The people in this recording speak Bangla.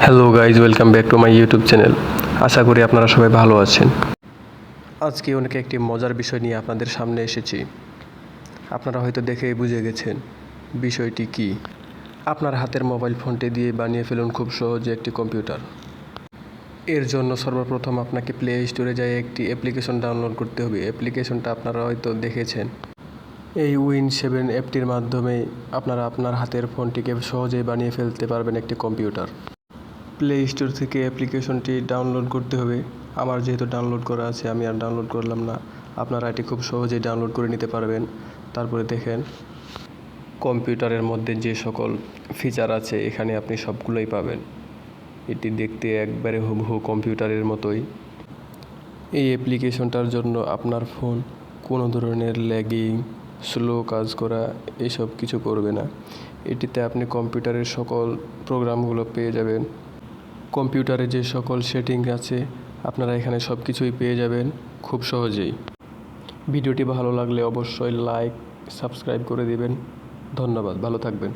Hello guys, welcome back to my YouTube channel. আশা করি আপনারা সবাই ভালো আছেন। আজকে অনেক একটি মজার বিষয় নিয়ে আপনাদের সামনে এসেছি। আপনারা হয়তো দেখেই বুঝে গেছেন বিষয়টি কি। আপনার হাতের মোবাইল ফোনটি দিয়ে বানিয়ে ফেলুন খুব সহজে একটি কম্পিউটার। এর জন্য সর্বপ্রথম আপনাকে প্লে স্টোরে যাই একটি অ্যাপ্লিকেশন ডাউনলোড করতে হবে। অ্যাপ্লিকেশনটা আপনারা হয়তো দেখেছেন। এই উইন7 অ্যাপটির মাধ্যমে আপনারা আপনার হাতের ফোনটিকে সহজেই বানিয়ে ফেলতে পারবেন একটি কম্পিউটার। প্লে স্টোর থেকে অ্যাপ্লিকেশনটি ডাউনলোড করতে হবে। আমার যেহেতু ডাউনলোড করা আছে আমি আর ডাউনলোড করলাম না। আপনারা এটি খুব সহজেই ডাউনলোড করে নিতে পারবেন। তারপরে দেখেন কম্পিউটারের মধ্যে যে সকল ফিচার আছে এখানে আপনি সবগুলোই পাবেন। এটি দেখতে একবারে হুবহু কম্পিউটারের মতোই। এই অ্যাপ্লিকেশনটার জন্য আপনার ফোন কোনো ধরনের ল্যাগিং, স্লো কাজ করা এসব কিছু করবে না। এটিতে আপনি কম্পিউটারের সকল প্রোগ্রামগুলো পেয়ে যাবেন। কম্পিউটারে যে সকল সেটিং আছে আপনারা এখানে সব কিছুই পেয়ে যাবেন খুব সহজেই। ভিডিওটি ভালো লাগলে অবশ্যই লাইক, সাবস্ক্রাইব করে দিবেন। ধন্যবাদ, ভালো থাকবেন।